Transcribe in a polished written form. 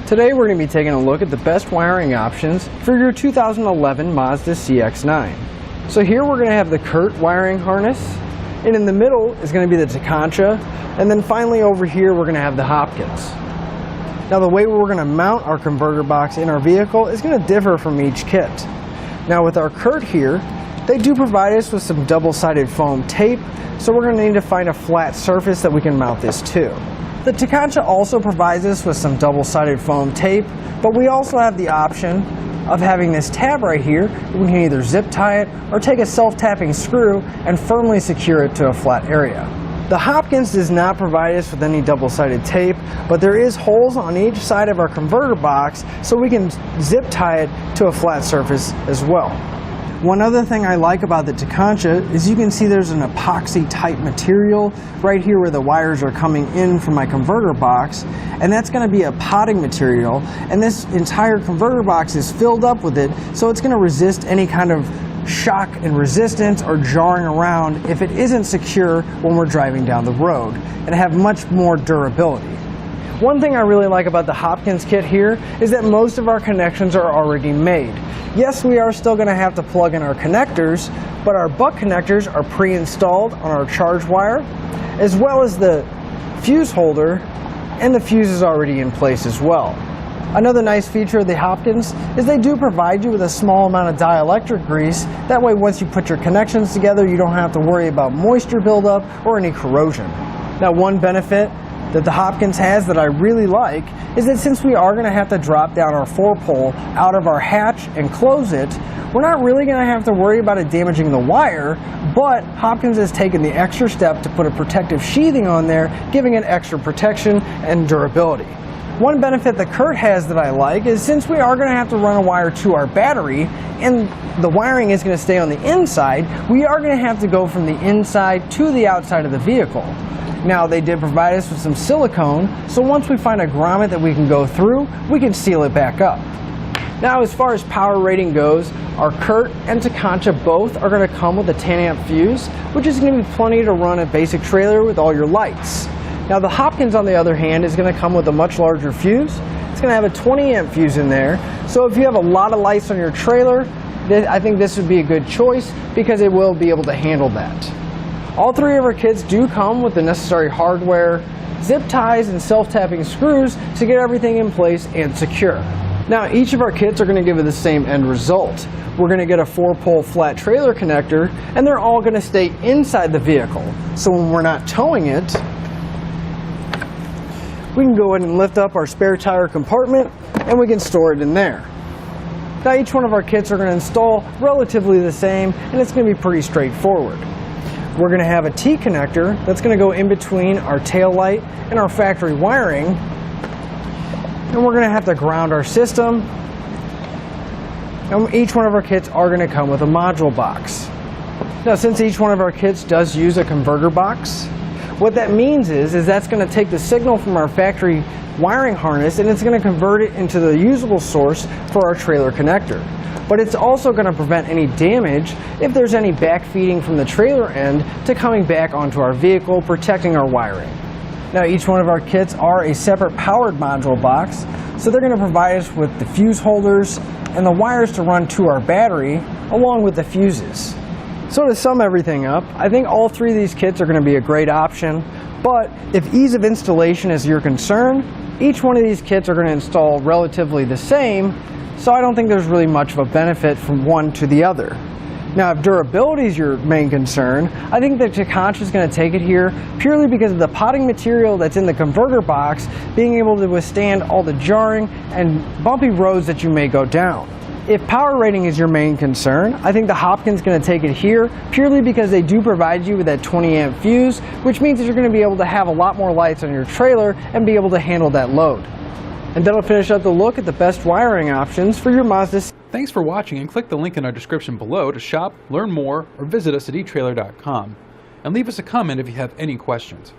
Today we're going to be taking a look at the best wiring options for your 2011 Mazda CX-9. So here we're going to have the Curt wiring harness, and in the middle is going to be the Tekonsha, and then finally over here we're going to have the Hopkins. Now the way we're going to mount our converter box in our vehicle is going to differ from each kit. Now with our Curt here, they do provide us with some double-sided foam tape, so we're going to need to find a flat surface that we can mount this to. The Tekonsha also provides us with some double-sided foam tape, but we also have the option of having this tab right here. We can either zip tie it or take a self-tapping screw and firmly secure it to a flat area. The Hopkins does not provide us with any double-sided tape, but there is holes on each side of our converter box, so we can zip tie it to a flat surface as well. One other thing I like about the Tekonsha is you can see there's an epoxy-type material right here where the wires are coming in from my converter box, and that's going to be a potting material, and this entire converter box is filled up with it, so it's going to resist any kind of shock and resistance or jarring around if it isn't secure when we're driving down the road, and have much more durability. One thing I really like about the Hopkins kit here is that most of our connections are already made. Yes, we are still going to have to plug in our connectors, but our butt connectors are pre-installed on our charge wire, as well as the fuse holder, and the fuse is already in place as well. Another nice feature of the Hopkins is they do provide you with a small amount of dielectric grease. That way once you put your connections together, you don't have to worry about moisture buildup or any corrosion. Now one benefit that the Hopkins has that I really like is that since we are going to have to drop down our 4-pole out of our hatch and close it, we're not really going to have to worry about it damaging the wire, but Hopkins has taken the extra step to put a protective sheathing on there, giving it extra protection and durability. One benefit that Curt has that I like is since we are going to have to run a wire to our battery and the wiring is going to stay on the inside, we are going to have to go from the inside to the outside of the vehicle. Now they did provide us with some silicone, so once we find a grommet that we can go through, we can seal it back up. Now as far as power rating goes, our Curt and Tekonsha both are going to come with a 10 amp fuse, which is going to be plenty to run a basic trailer with all your lights. Now the Hopkins on the other hand is going to come with a much larger fuse. It's going to have a 20 amp fuse in there, so if you have a lot of lights on your trailer, I think this would be a good choice because it will be able to handle that. All three of our kits do come with the necessary hardware, zip ties, and self-tapping screws to get everything in place and secure. Now each of our kits are going to give it the same end result. We're going to get a 4-pole flat trailer connector, and they're all going to stay inside the vehicle. So when we're not towing it, we can go ahead and lift up our spare tire compartment and we can store it in there. Now each one of our kits are going to install relatively the same, and it's going to be pretty straightforward. We're going to have a T connector that's going to go in between our tail light and our factory wiring, and we're going to have to ground our system, and each one of our kits are going to come with a module box. Now since each one of our kits does use a converter box, what that means is that's going to take the signal from our factory wiring harness and it's going to convert it into the usable source for our trailer connector. But it's also going to prevent any damage if there's any backfeeding from the trailer end to coming back onto our vehicle, protecting our wiring. Now each one of our kits are a separate powered module box, so they're going to provide us with the fuse holders and the wires to run to our battery along with the fuses. So to sum everything up, I think all three of these kits are going to be a great option, but if ease of installation is your concern, each one of these kits are going to install relatively the same, so I don't think there's really much of a benefit from one to the other. Now if durability is your main concern, I think the Tekonsha is going to take it here purely because of the potting material that's in the converter box being able to withstand all the jarring and bumpy roads that you may go down. If power rating is your main concern, I think the Hopkins is going to take it here purely because they do provide you with that 20 amp fuse, which means that you're going to be able to have a lot more lights on your trailer and be able to handle that load. And that'll finish up the look at the best wiring options for your Mazda. Thanks for watching, and click the link in our description below to shop, learn more, or visit us at etrailer.com. And leave us a comment if you have any questions.